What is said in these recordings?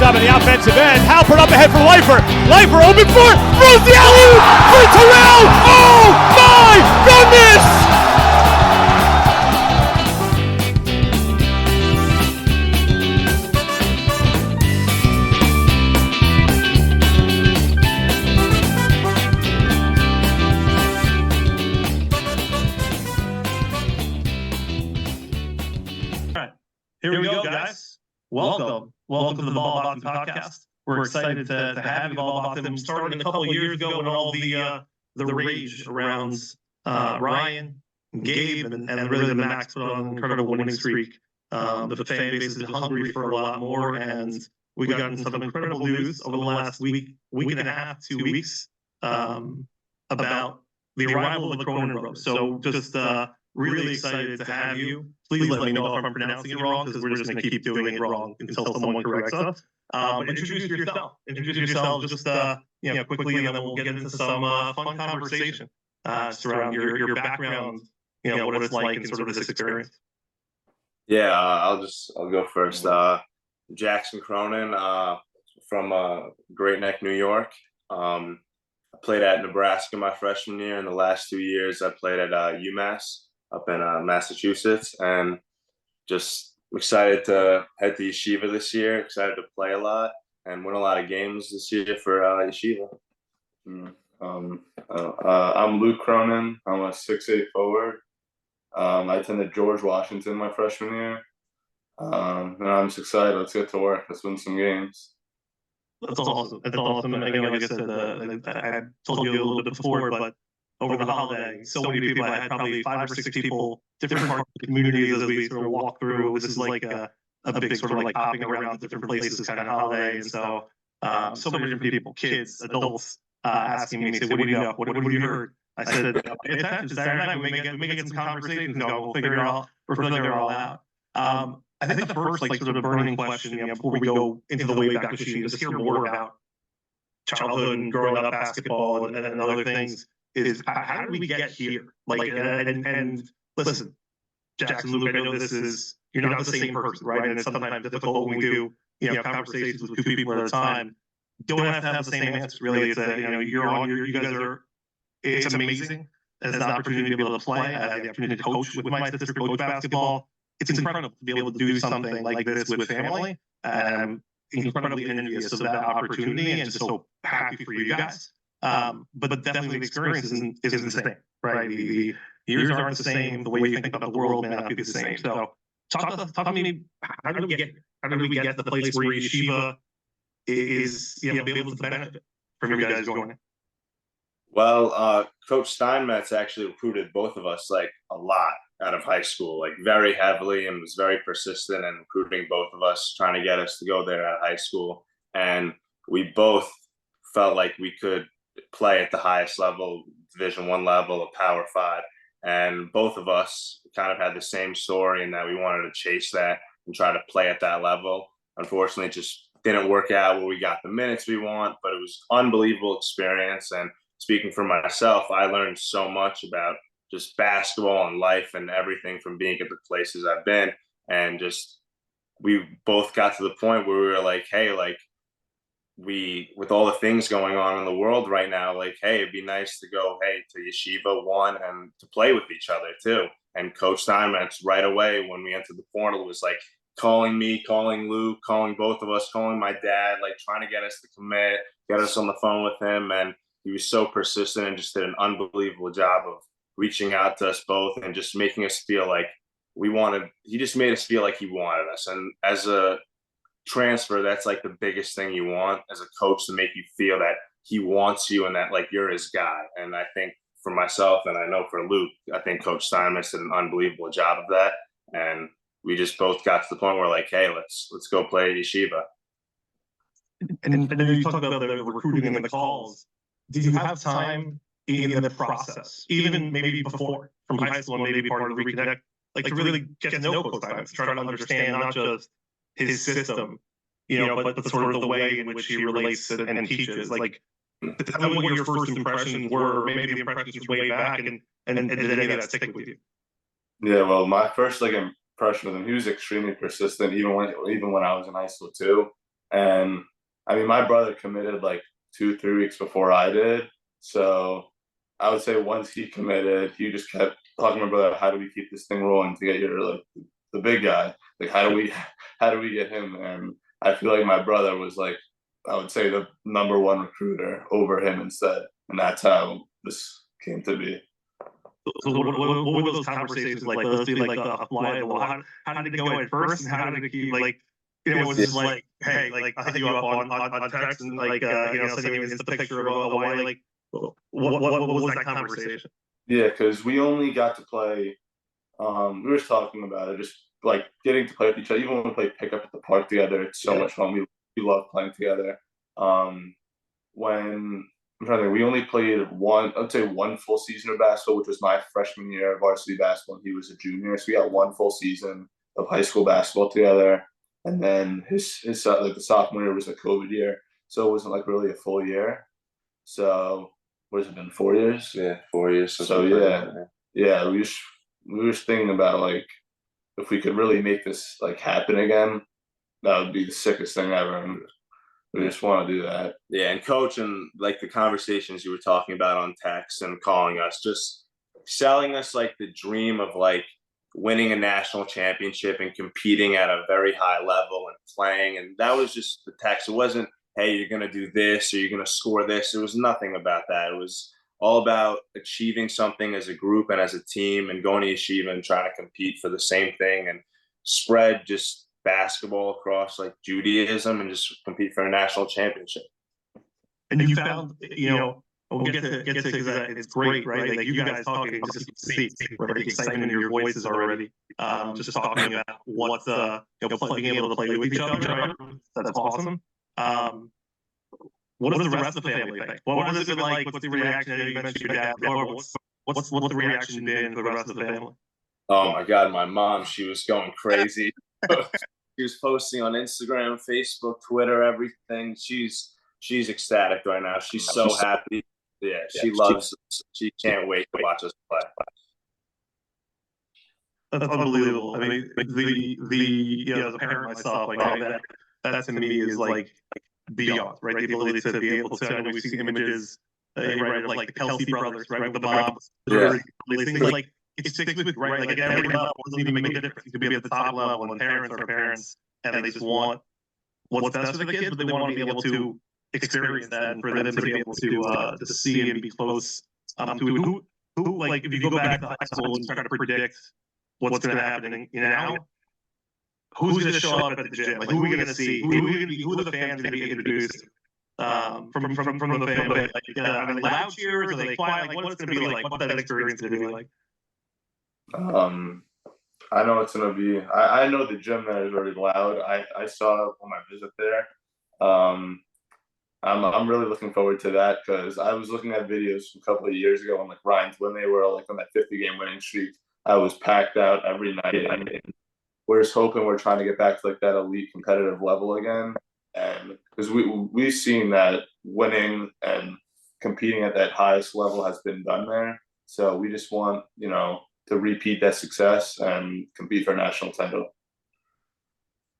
job on the offensive end. Halpert up ahead for Leifer. Leifer open for throws the alley-oop for Terrell. Oh my goodness! Here we go, guys. Welcome to the Ball Habatim podcast. We're excited to have you, Ball Habatim. Started a couple of years ago when all the rage around Ryan, and Gabe, and really the Max put on an incredible winning streak. The fan base is hungry for a lot more, and we got some incredible news over the last week and a half, 2 weeks, about the arrival of the Cronin brothers. So just really excited to have you. Please let me know if I'm pronouncing it wrong, because we're just going to keep doing it wrong until someone corrects us. But introduce yourself. Introduce yourself just quickly, and then we'll get into some fun conversation surround your background, what it's like in sort of this experience. Yeah, I'll go first. Jackson Cronin, from Great Neck, New York. I played at Nebraska my freshman year. In the last 2 years, I played at UMass up in Massachusetts, and just excited to head to Yeshiva this year. Excited to play a lot and win a lot of games this year for Yeshiva. I'm Luke Cronin. I'm a 6'8" forward. I attended George Washington my freshman year. And I'm just excited. Let's get to work. Let's win some games. That's awesome. That's awesome. And again, like I said, I had told you a little bit before, but over the holiday, so many people, I had probably 5 or 6 people, different parts of the community as we sort of walk through. This is like a big sort of like hopping around to different places kind of holiday. And so many different people, kids, adults, asking me, say, what do you know? What have you heard? I said, pay attention. Saturday night, we may get some conversations going. We'll figure it all out. I think the first sort of burning question, before we go into the way back machine, is hear more about childhood and growing up basketball and other things. Is how did we get here? And listen, Jackson, Luke, I know this is, you're not the same person, right? And it's sometimes difficult when we do, conversations with 2 people at a time. Don't have to have the same answer. Really, it's you guys are. It's amazing as an opportunity to be able to play. I had the opportunity to coach with my sister, coach basketball. It's incredible to be able to do something like this with family. I'm incredibly envious of that opportunity, and just so happy for you guys. But definitely the experience isn't the same, right? The years aren't the same. The way you think about the world may not be the same. So talk to me, how did we get here? How did we get to the place where Yeshiva is, be able to benefit from you guys joining? Well, Coach Steinmetz actually recruited both of us a lot out of high school, very heavily, and was very persistent in recruiting both of us, trying to get us to go there at high school. And we both felt like we could play at the highest level, Division I level of Power 5. And both of us kind of had the same story in that we wanted to chase that and try to play at that level. Unfortunately, it just didn't work out where we got the minutes we want, but it was an unbelievable experience. And speaking for myself, I learned so much about just basketball and life and everything from being at the places I've been. And just, we both got to the point where we were like, hey, with all the things going on in the world right now, hey, it'd be nice to go, to Yeshiva one and to play with each other too. And Coach Steinmetz right away when we entered the portal was calling me, calling Luke, calling both of us, calling my dad, trying to get us to commit, get us on the phone with him. And he was so persistent and just did an unbelievable job of reaching out to us both and just making us feel like he just made us feel like he wanted us. And as a transfer, that's the biggest thing you want as a coach, to make you feel that he wants you and that you're his guy. And I think for myself, and I know for Luke, I think Coach Steinmetz did an unbelievable job of that. And we just both got to the point where hey, let's go play at Yeshiva. And then you talk about the recruiting and the calls. Did you have time in the process, even maybe before, from high school and maybe part of the reconnect, to really get to know Coach Steinmetz, try to understand not just his system, but sort of the way in which he relates and teaches. Tell me what your first impressions were, or maybe the impressions from way back, and did any of that stick with you? Yeah, well, my first impression of him, he was extremely persistent, even when I was in high school too. And I mean, my brother committed like 2-3 weeks before I did. So I would say once he committed, he just kept talking to my brother, how do we keep this thing rolling to get your like the big guy? Like how do we get him? And I feel like my brother was like, I would say the #1 recruiter over him instead. And that's how this came to be. So what were those conversations like? Let's see, like the fly in the wall. How did it go at first, and how did it keep like? Was just like, hey, like I'll hit you up on text and like sending me the picture of a why. Like, what was that conversation? Yeah, because we only got to play. We were talking about it, just like getting to play with each other. Even when we play pickup at the park together, it's so much fun. We love playing together. When I'm trying to think, we only played I'd say one full season of basketball, which was my freshman year of varsity basketball, and he was a junior. So we got one full season of high school basketball together. And then his like the sophomore year was a COVID year, so it wasn't like really a full year. So what has it been, 4 years? Yeah, 4 years. So yeah, we were just thinking about like if we could really make this like happen again, that would be the sickest thing ever. And we just want to do that. Yeah, and coach and like the conversations you were talking about on text and calling us, just selling us like the dream of like winning a national championship and competing at a very high level and playing. And that was just the text. It wasn't, hey, you're going to do this or you're going to score this. It was nothing about that. It was all about achieving something as a group and as a team and going to yeshiva and trying to compete for the same thing and spread just basketball across like Judaism and just compete for a national championship. And you found, we'll get to because it's great, right? Like you guys talking, just see where the excitement in your voices already. Just talking about what's being able to play with each other, right? That's awesome. What does the rest of the family think? What has it been like? What's the reaction? You mentioned your dad. What's the reaction been for the rest of the family? Oh my God, my mom, she was going crazy. She was posting on Instagram, Facebook, Twitter, everything. She's ecstatic right now. She's so happy. Yeah, she loves us. She can't wait to watch us play. That's unbelievable. I mean, as a parent myself, like that to me is like beyond, right? The ability to be able to, I know we've seen images, right, of like the Kelsey brothers, right, with the moms. Yeah. These things like it sticks with, right? Like every level doesn't even make a difference. You could be at the top level, and parents are parents, and they just want what's best for the kids, but they want to be able to experience that, and for them to be able to see and be close to who like if you go back to high school and try to predict what's going to happen, who's going to show up at the gym? Like who are we going to see? Who are the fans going to be introduced from the family? Like, are they loud cheers? Are they quiet? Like what's going to be like? What's that experience going to be like? I know it's gonna be. I know the gym there is very loud. I saw it on my visit there. I'm really looking forward to that because I was looking at videos from a couple of years ago when they were like on that 50-game winning streak. I was packed out every night, and we're just hoping we're trying to get back to like that elite competitive level again. And because we've seen that winning and competing at that highest level has been done there, so we just want to repeat that success and compete for a national title.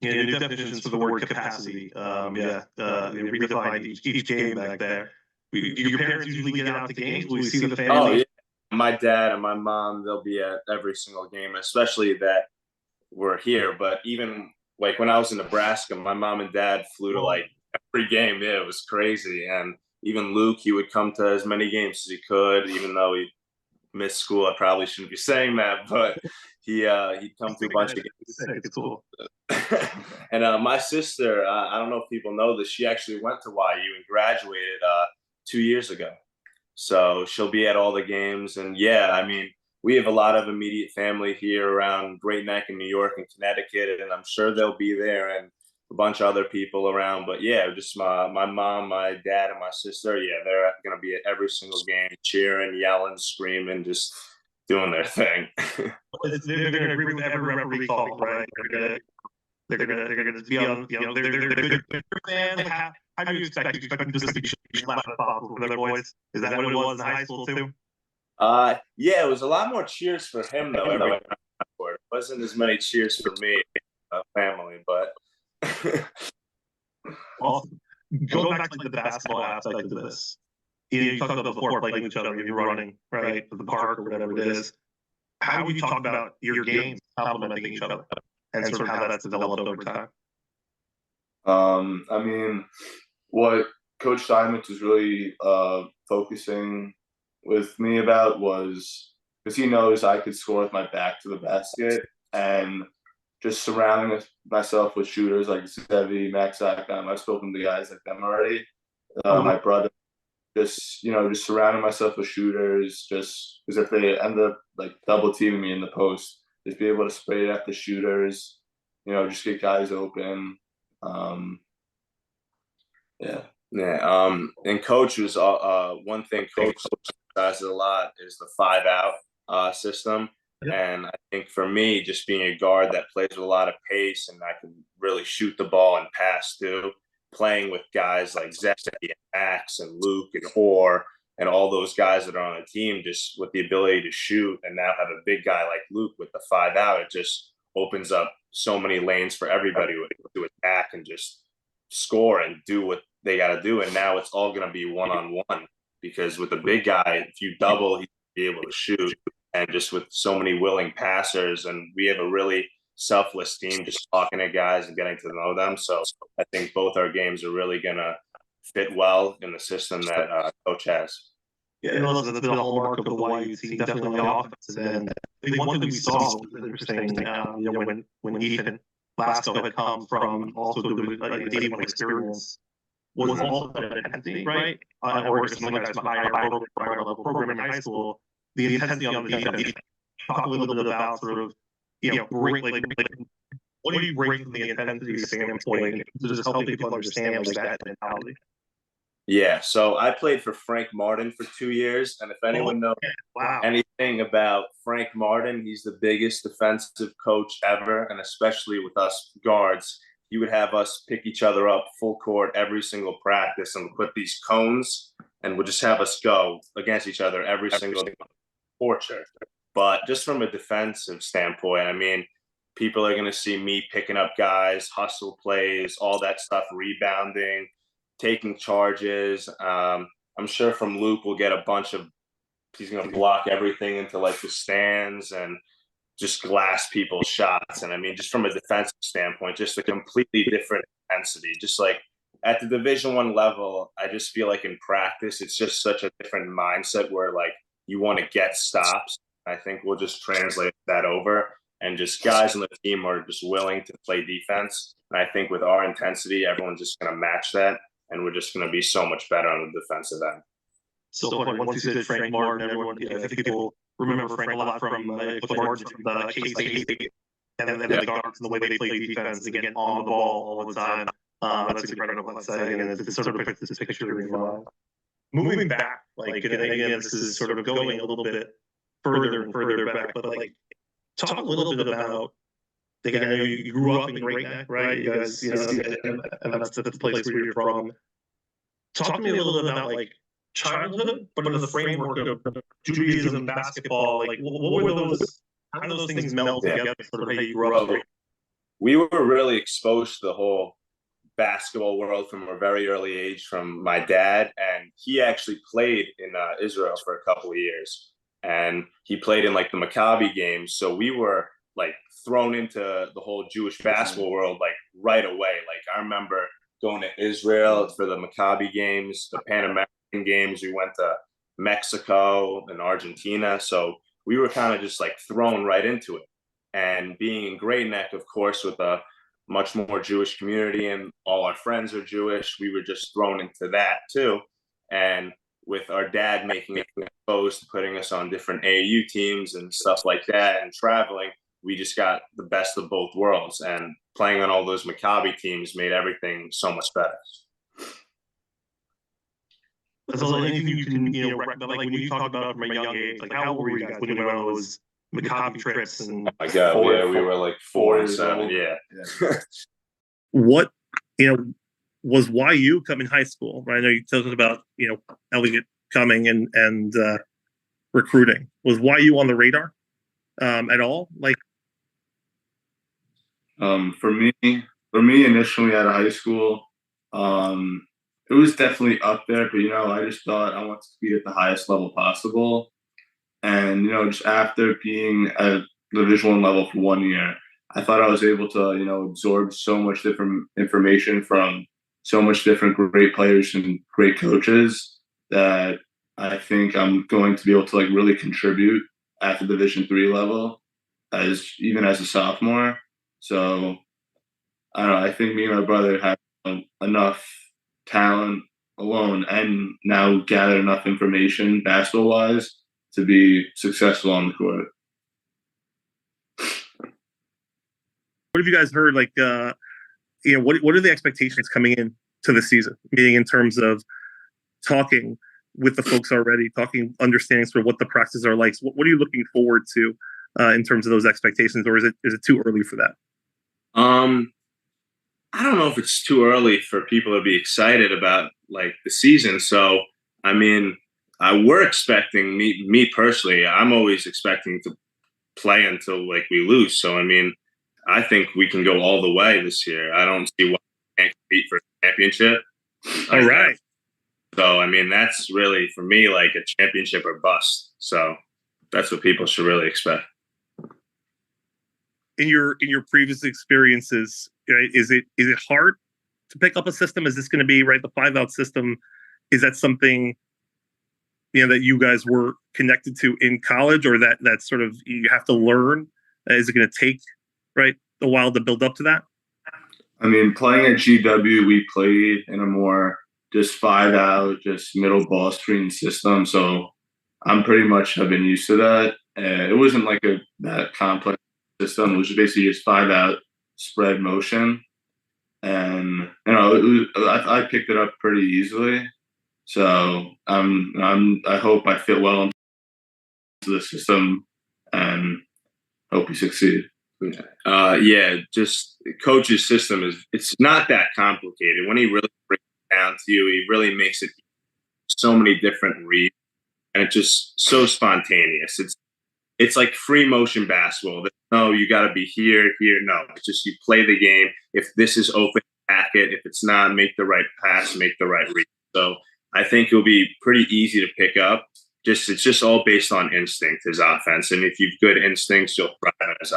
Yeah, new definitions for the word capacity. Redefined each game back there. Do your parents usually get out to games? Will you see the family? Oh, yeah. My dad and my mom, they'll be at every single game, especially that we're here. But even like when I was in Nebraska, my mom and dad flew to like every game. Yeah, it was crazy. And even Luke, he would come to as many games as he could, even though he missed school. I probably shouldn't be saying that, but he'd come to a bunch of games. Cool. And my sister, I don't know if people know this, she actually went to YU and graduated 2 years ago. So she'll be at all the games. And yeah, I mean, we have a lot of immediate family here around Great Neck in New York and Connecticut, and I'm sure they'll be there and a bunch of other people around. But yeah, just my mom, my dad, and my sister, yeah, they're going to be at every single game, cheering, yelling, screaming, just doing their thing. They're going to agree with every referee call, right? They're going to be on, they're good fans. Like, how do you expect? You expect them just to be loud as possible for their boys? Is that what it was in high school too? Yeah, it was a lot more cheers for him though. It wasn't as many cheers for me, family, but Awesome. Going back to like the basketball aspect of this, you talked about before playing with each other, you're running, right, at the park or whatever it is. How would you talk about your games complementing each other and sort of how that's developed over time? I mean, what Coach Steinmetz was really focusing with me about was because he knows I could score with my back to the basket, and just surrounding myself with shooters like Zevi, Max Akam. I've spoken to guys like them already. My brother, just surrounding myself with shooters, just because if they end up like double teaming me in the post, just be able to spray it at the shooters. Just get guys open. Yeah. Yeah. And coach was one thing coach does a lot is the 5-out system. Yep. And I think for me, just being a guard that plays with a lot of pace and I can really shoot the ball and pass too, playing with guys like Zach and Max and Luke and Orr and all those guys that are on the team, just with the ability to shoot, and now have a big guy like Luke with the 5-out, it just opens up so many lanes for everybody to attack and just score and do what they got to do. And now it's all going to be one-on-one, because with a big guy, if you double, he'll be able to shoot. And just with so many willing passers, and we have a really selfless team, just talking to guys and getting to know them. So I think both our games are really going to fit well in the system that coach has. Yeah, that's been a hallmark of the YU team, definitely on the offensive end. I think one thing we saw was interesting, when Ethan Blasco had come from also doing like a D1 experience, was also that intensity, right? Or something that's a higher level program in high school, the intensity on the defense. Talk a little bit about sort of, what do you bring from the intensity standpoint to just helping people understand like that mentality? Yeah, so I played for Frank Martin for 2 years, and if anyone knows anything about Frank Martin, he's the biggest defensive coach ever, and especially with us guards, he would have us pick each other up full court every single practice, and we'll put these cones, and we'll just have us go against each other every single torture. But just from a defensive standpoint, I mean, people are going to see me picking up guys, hustle plays, all that stuff, rebounding, taking charges. I'm sure from Luke we'll get a bunch of, he's going to block everything into like the stands and just glass people's shots. And I mean, just from a defensive standpoint, just a completely different intensity. Just like at the Division I level, I just feel like in practice, it's just such a different mindset where like you want to get stops. I think we'll just translate that over, and just guys on the team are just willing to play defense. And I think with our intensity, everyone's just going to match that, and we're just going to be so much better on the defensive end. So funny. Once you said Frank Martin, everyone, I think people remember Frank a lot from Coach Martin from the Cheesecake, and then the guards and the way they play defense, again, on the ball all the time. That's incredible. And it's sort of puts this picture in your mind. Moving back, like, again, this is sort of going a little bit further and further back, but like, talk a little bit about, again, I know you grew up in Great Neck, right? You guys, and that's the place where you're from. Talk to me a little bit about like childhood, but in the framework of Judaism, basketball. Like, what were those? How do those things meld together? Sort of how you grew up. We were really exposed to the whole basketball world from a very early age from my dad, and he actually played in Israel for a couple of years, and he played in like the Maccabi games. So we were like thrown into the whole Jewish basketball world like right away. Like I remember going to Israel for the Maccabi games, the Pan American games. We went to Mexico and Argentina. So we were kind of just like thrown right into it. And being in Great Neck, of course, with a much more Jewish community and all our friends are Jewish, we were just thrown into that too. And with our dad making it exposed, putting us on different AAU teams and stuff like that and traveling, we just got the best of both worlds. And playing on all those Maccabi teams made everything so much better. So anything you can, like when you talk about from a young age, like how old were you guys when you went on those Maccabi trips? And oh my God, we were like 4 and 7, yeah. What, was YU coming high school? Right? I know you talked about, Elliott coming and recruiting. Was YU on the radar at all? Like, for me, initially out of high school, It was definitely up there, but I just thought I wanted to be at the highest level possible. And just after being at the Division One level for 1 year, I thought I was able to absorb so much different information from so much different great players and great coaches that I think I'm going to be able to really contribute at the Division 3 level as a sophomore. So I don't know. I think me and my brother have enough talent alone and now gather enough information basketball wise to be successful on the court. What have you guys heard? Like, what are the expectations coming in to the season? Meaning in terms of talking with the folks already, understanding sort of what the practices are like. So what are you looking forward to in terms of those expectations, or is it too early for that? I don't know if it's too early for people to be excited about the season. So, I mean, we're expecting me personally. I'm always expecting to play until we lose. So, I mean, I think we can go all the way this year. I don't see why we can't compete for a championship. All right. So, I mean, that's really for me a championship or bust. So, that's what people should really expect. In your previous experiences, right, is it hard to pick up a system? Is this going to be the 5-out system? Is that something that you guys were connected to in college, or that sort of you have to learn? Is it going to take a while to build up to that? I mean, playing at GW, we played in a more just 5-out, just middle ball screen system. So I'm pretty much have been used to that. It wasn't that complex system. It was basically just 5-out spread motion, and I picked it up pretty easily. So I hope I fit well into the system and hope we succeed. Just coach's system it's not that complicated. When he really breaks it down to you, he really makes it so many different reads, and it's just so spontaneous. It's like free motion basketball. No, you got to be here. No, it's just you play the game. If this is open, hack it. If it's not, make the right pass, make the right read. So I think it'll be pretty easy to pick up. It's just all based on instinct, his offense. And if you've good instincts, you'll thrive in his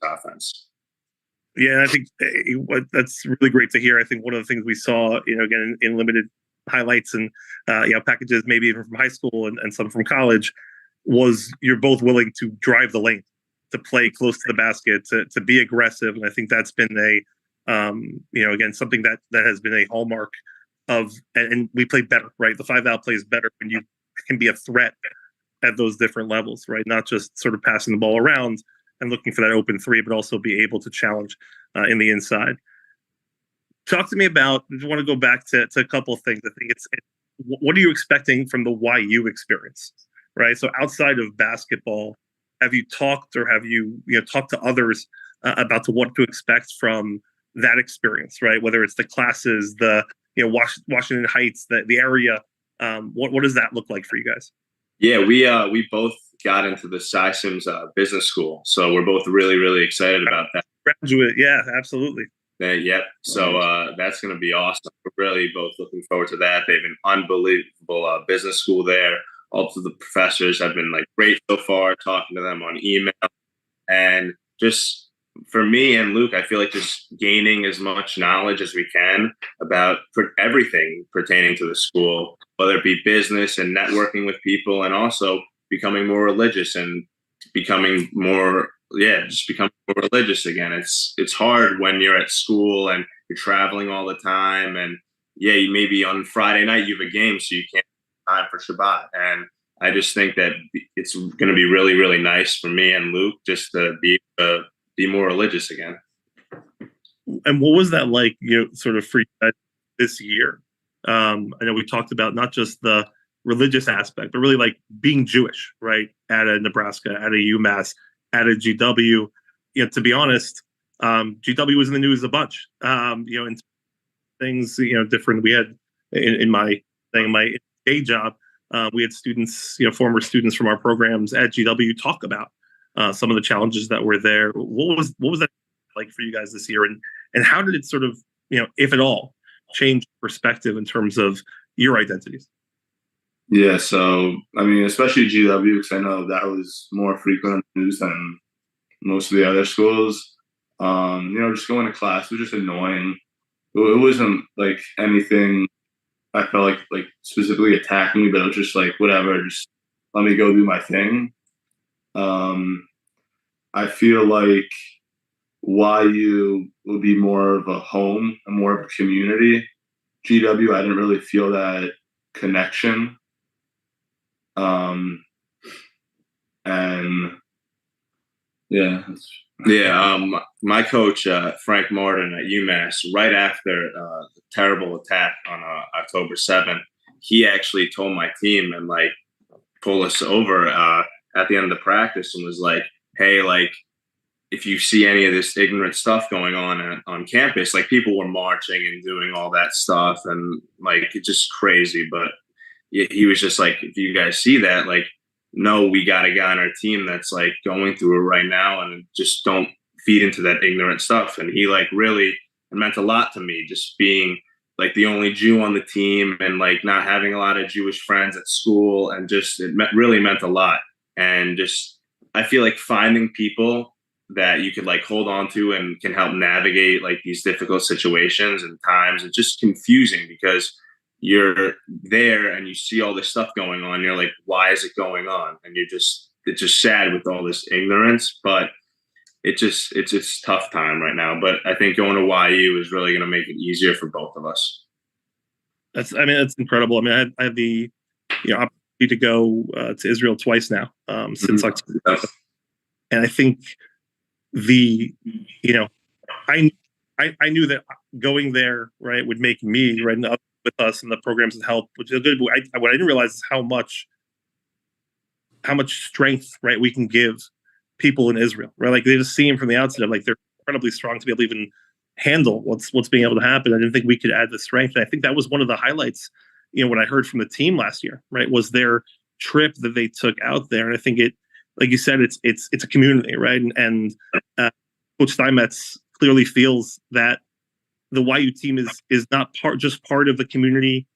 offense. Yeah, I think that's really great to hear. I think one of the things we saw, again, in limited highlights and packages, maybe even from high school and some from college, was you're both willing to drive the lane, to play close to the basket, to be aggressive. And I think that's been again, something that has been a hallmark of, and we play better, right? The 5-out plays better when you can be a threat at those different levels, right? Not just sort of passing the ball around and looking for that open three, but also be able to challenge in the inside. Talk to me about, I want to go back to a couple of things. I think what are you expecting from the YU experience, right? So outside of basketball, have you talked or have you talked to others about what to expect from that experience, right? Whether it's the classes, the Washington Heights, the area. What does that look like for you guys? Yeah, we both got into the SciSims business school, so we're both really, really excited about that. Graduate, yeah, absolutely. Yep. So that's going to be awesome. We're really both looking forward to that. They have an unbelievable business school there. Also, the professors have been great so far. Talking to them on email, and just for me and Luke, I feel like just gaining as much knowledge as we can about everything pertaining to the school, whether it be business and networking with people, and also becoming more religious and becoming more religious again. It's hard when you're at school and you're traveling all the time, and you maybe on Friday night you have a game, so you can't have time for Shabbat. And I just think that it's going to be really, really nice for me and Luke just to be more religious again. And what was that like, sort of for you this year? I know we talked about not just the religious aspect, but really being Jewish, right? At a Nebraska, at a UMass, at a GW. To be honest, GW was in the news a bunch. And things, different. We had in my day job, we had students, former students from our programs at GW talk about some of the challenges that were there. What was that like for you guys this year, and how did it sort of, if at all, change perspective in terms of your identities? Yeah, so I mean, especially GW, because I know that was more frequent in the news than most of the other schools. Just going to class was just annoying. It wasn't like anything I felt like specifically attacking me, but it was just like whatever, just let me go do my thing. I feel like YU would be more of a home and more of a community. GW, I didn't really feel that connection. And yeah. My coach, Frank Martin at UMass, right after the terrible attack on October 7th, he actually told my team and like pulled us over at the end of the practice and was like, hey, like, if you see any of this ignorant stuff going on campus, like people were marching and doing all that stuff and like it's just crazy. But he was just like, if you guys see that, like, no, we got a guy on our team that's like going through it right now, and just don't feed into that ignorant stuff. And he like really, it meant a lot to me, just being like the only Jew on the team and like not having a lot of Jewish friends at school, and just really meant a lot. And just I feel like finding people that you could like hold on to and can help navigate like these difficult situations and times. It's just confusing because you're there and you see all this stuff going on. You're like, why is it going on? And it's just sad with all this ignorance, but it's a tough time right now. But I think going to YU is really going to make it easier for both of us. That's incredible. I mean, I have the opportunity to go to Israel twice now since October. And I think I knew that going there, right, would make me right up with us and the programs and help, which is good. What I didn't realize is how much strength, right, we can give people in Israel, right? Like they just seem from the outset of like they're incredibly strong to be able to even handle what's being able to happen. I didn't think we could add the strength. And I think that was one of the highlights, what I heard from the team last year, right, was their trip that they took out there. And I think it, like you said, it's a community, right? And Coach Steinmetz clearly feels that the YU team is not just part of the community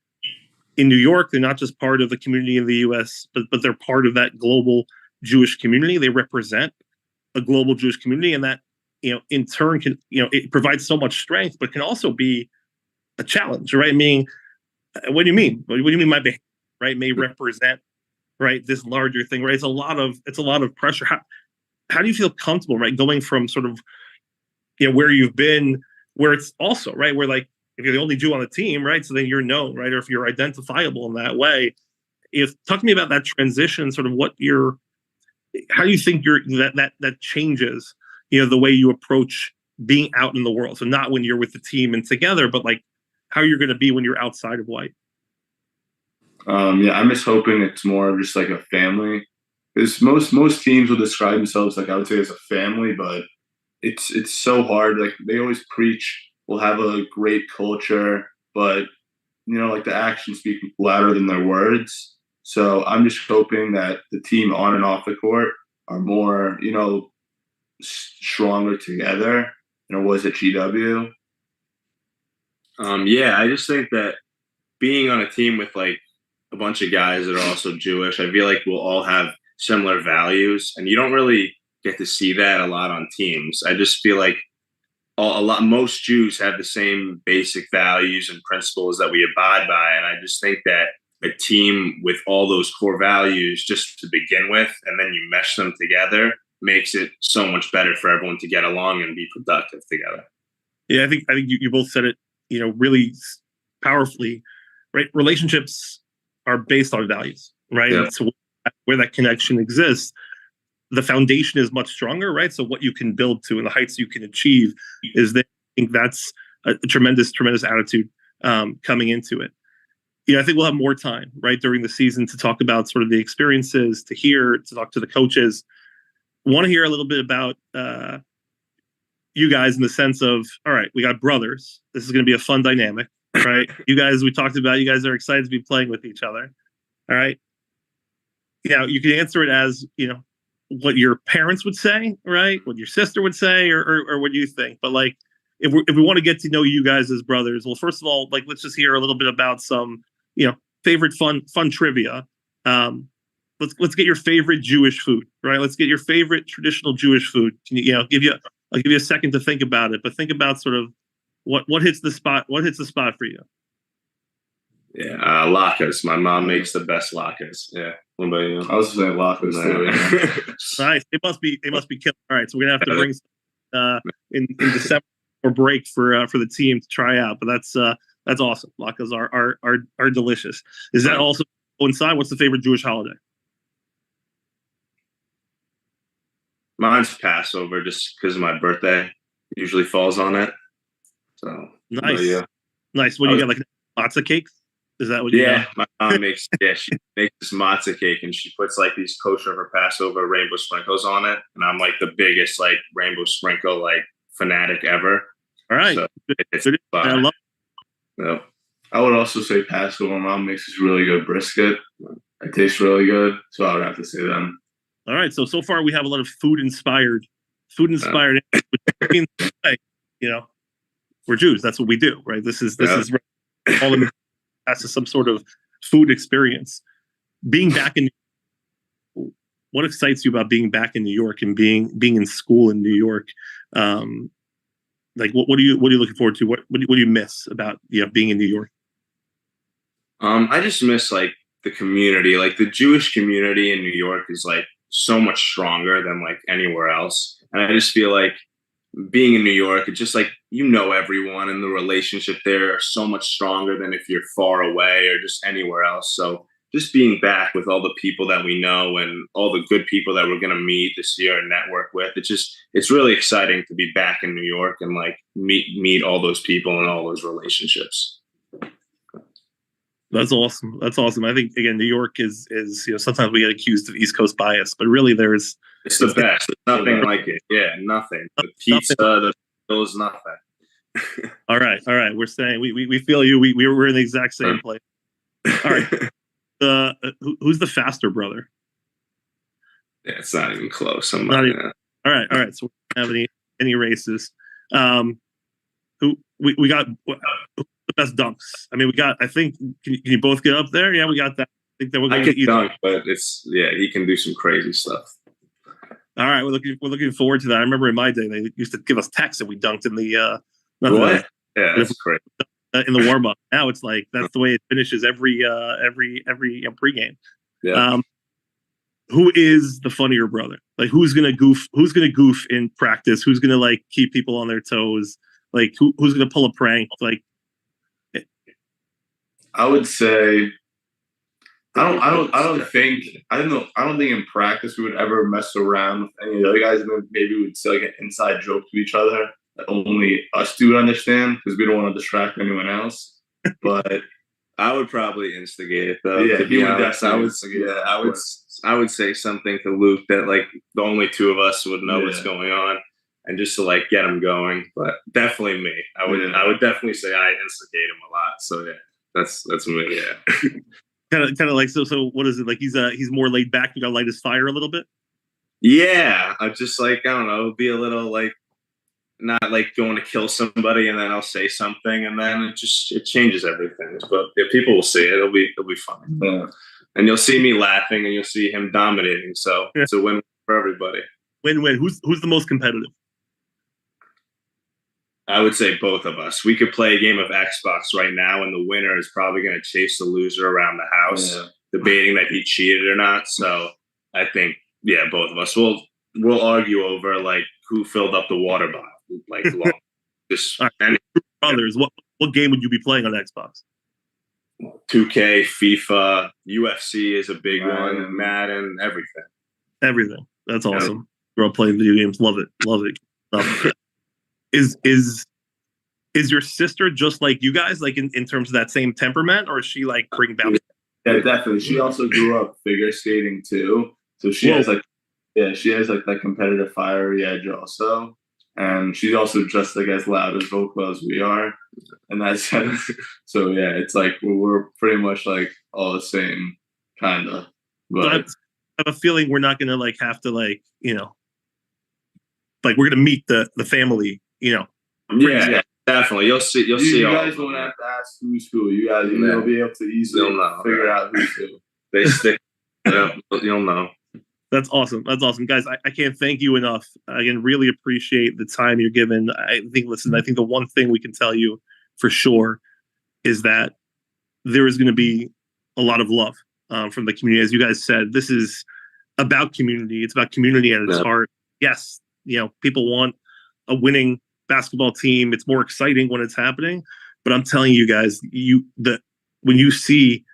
in New York. They're not just part of the community in the U.S., but they're part of that global Jewish community. They represent a global Jewish community, and that in turn can it provides so much strength, but can also be a challenge, right? Meaning, what do you mean? What do you mean my behavior, right, may represent, right, this larger thing, right? It's a lot of pressure. How do you feel comfortable, right, going from sort of where you've been, where it's also right, where like if you're the only Jew on the team, right, so then you're known, right, or if you're identifiable in that way. Talk to me about that transition, sort of how do you think that changes the way you approach being out in the world? So not when you're with the team and together, but like how you're going to be when you're outside of white. I'm just hoping it's more of just like a family. Because most teams will describe themselves like I would say as a family, but it's so hard. Like they always preach, we'll have a great culture, but like the actions speak louder than their words. So I'm just hoping that the team on and off the court are more, stronger together than it was at GW. I just think that being on a team with like a bunch of guys that are also Jewish, I feel like we'll all have similar values, and you don't really get to see that a lot on teams. I just feel like most Jews have the same basic values and principles that we abide by, and I just think that a team with all those core values just to begin with, and then you mesh them together, makes it so much better for everyone to get along and be productive together. Yeah, I think you both said it, really powerfully, right? Relationships are based on values, right? Yeah. So where that connection exists, the foundation is much stronger, right? So what you can build to and the heights you can achieve is there. I think that's a tremendous attitude coming into it. I think we'll have more time, right, during the season to talk about sort of the experiences, to talk to the coaches. Want to hear a little bit about you guys in the sense of, all right, we got brothers. This is going to be a fun dynamic, right? You guys, we talked about, you guys are excited to be playing with each other. All right. You can answer it as, what your parents would say, right? What your sister would say, or what you think. But like, if we want to get to know you guys as brothers, well, first of all, like let's just hear a little bit about some favorite fun trivia. Let's get your favorite Jewish food, right? Let's get your favorite traditional Jewish food. Can I'll give you a second to think about it, but think about sort of what hits the spot. What hits the spot for you? Yeah, latkes. My mom makes the best latkes. Yeah. What about you? I was saying latkes too. Yeah. Nice. It must be killing. All right, so we're gonna have to bring in December or break for the team to try out. But that's awesome. Latkes are delicious. Is that also coincide? What's the favorite Jewish holiday? Mine's Passover, just because my birthday usually falls on it. So nice, yeah. Nice. What do you got? Like matzah cakes? Is that what you got? My mom makes. She makes this matzah cake, and she puts like these kosher for Passover rainbow sprinkles on it, and I'm like the biggest like rainbow sprinkle like fanatic ever. All right, so I love it. Yeah. I would also say Passover. My mom makes this really good brisket. It tastes really good, so I would have to say them. All right, so far we have a lot of food inspired. We're Jews. That's what we do, right? This is all the that's some sort of food experience. Being back in, what excites you about being back in New York and being in school in New York? Like what are you looking forward to? What do you miss about being in New York? I just miss like the community, like the Jewish community in New York is like so much stronger than like anywhere else. And I just feel like being in New York, it's just like, everyone, and the relationship there are so much stronger than if you're far away or just anywhere else. So just being back with all the people that we know and all the good people that we're going to meet this year and network with, it's really exciting to be back in New York and like meet all those people and all those relationships. That's awesome. I think again, New York is sometimes we get accused of East Coast bias, but really it's the best. There's nothing like it. Yeah, nothing. The pizza, the bills, nothing. All right. We're saying we feel you. We're in the exact same place. All right. Who's the faster brother? Yeah, it's not even close. All right. So we don't have any races. Who we got? The best dunks. I mean, we got. I think. Can you both get up there? Yeah, we got that. I think that we're going to can dunk, but he can do some crazy stuff. All right, we're looking forward to that. I remember in my day they used to give us texts and we dunked in the. What? Yeah, that's great. In the warm up. Now it's like that's the way it finishes every pregame. Yeah. Who is the funnier brother? Like who's gonna goof in practice? Who's gonna like keep people on their toes? Like who's gonna pull a prank? Like I would say I don't think in practice we would ever mess around with any of the other guys, and then maybe we'd say like an inside joke to each other that only us two understand because we don't want to distract anyone else. But I would probably instigate it though. Yeah, to be honest, I would say something to Luke that like the only two of us would know what's going on, and just to like get him going. But definitely me. I would definitely say I instigate him a lot. So yeah, that's me. Yeah. kind of like so. What is it like? He's more laid back. You gotta light his fire a little bit. Yeah, I just like I don't know, be a little like not like going to kill somebody and then I'll say something and then it changes everything. But if people will see it, it'll be fun. Yeah. And you'll see me laughing and you'll see him dominating. So it's a win for everybody. Win-win. Who's the most competitive? I would say both of us. We could play a game of Xbox right now and the winner is probably going to chase the loser around the house, debating that he cheated or not. So I think, both of us. We'll argue over like who filled up the water bottle. Like just brothers. What game would you be playing on Xbox? 2K, FIFA, UFC is a big one. Madden, everything. That's awesome. We're all playing video games. Love it. Is your sister just like you guys, like in terms of that same temperament, or is she like bring bounce? Yeah, definitely. She also grew up figure skating too, so she has like that competitive fiery edge also, and she's also just like as loud as vocal as we are in that sense. So yeah, it's like we're pretty much like all the same kind of. But I have a feeling we're not gonna like have to like like we're gonna meet the family Yeah, definitely. You'll see. You'll see. You all guys of them. won't have to ask who's who. You guys, you'll be able to easily figure out who's who. They stick. Yeah, you'll know. That's awesome. That's awesome, guys. I can't thank you enough. Again, really appreciate the time you're given. I think the one thing we can tell you for sure is that there is going to be a lot of love from the community. As you guys said, this is about community. It's about community at its heart. Yes, people want a winning basketball team. It's more exciting when it's happening. But I'm telling you guys, when you see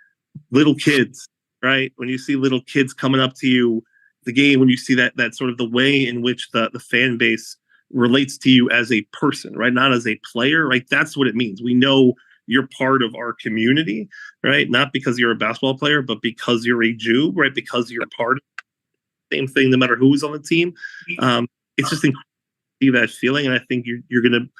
little kids, right? When you see little kids coming up to you, the game, when you see that sort of the way in which the fan base relates to you as a person, right? Not as a player, right? That's what it means. We know you're part of our community, right? Not because you're a basketball player, but because you're a Jew, right? Because you're part of the same thing, no matter who's on the team. It's just incredible to see that feeling. And I think you're going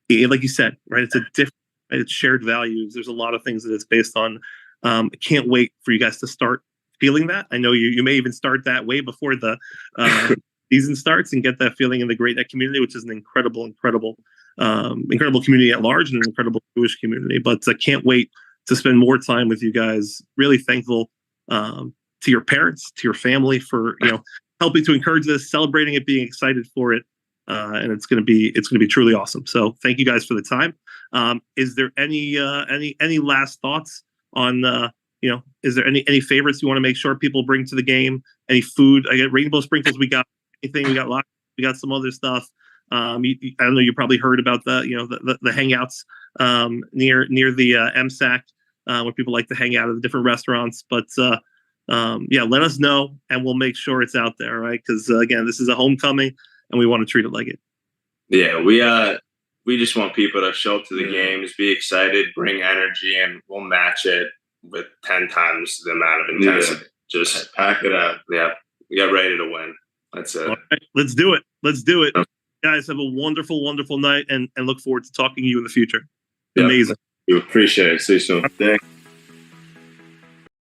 to, like you said, right? It's a different, right? It's shared values. There's a lot of things that it's based on. I can't wait for you guys to start feeling that. I know you may even start that way before the season starts and get that feeling in the Great Neck community, which is an incredible community at large and an incredible Jewish community. But I can't wait to spend more time with you guys. Really thankful to your parents, to your family for helping to encourage this, celebrating it, being excited for it, and it's going to be truly awesome. So thank you guys for the time. Is there any last thoughts on? Is there any favorites you want to make sure people bring to the game? Any food? I get rainbow sprinkles. We got anything. We got some other stuff. I don't know. You probably heard about the hangouts near the MSAC where people like to hang out at the different restaurants. But let us know and we'll make sure it's out there, right? Because again, this is a homecoming and we want to treat it like it. Yeah, we just want people to show up to the games, be excited, bring energy, and we'll match it with 10 times the amount of intensity. Just pack it out. Yeah, we got ready to win. That's it. All right, let's do it. Guys, have a wonderful, wonderful night and look forward to talking to you in the future. Amazing. You appreciate it. See you soon. Thanks.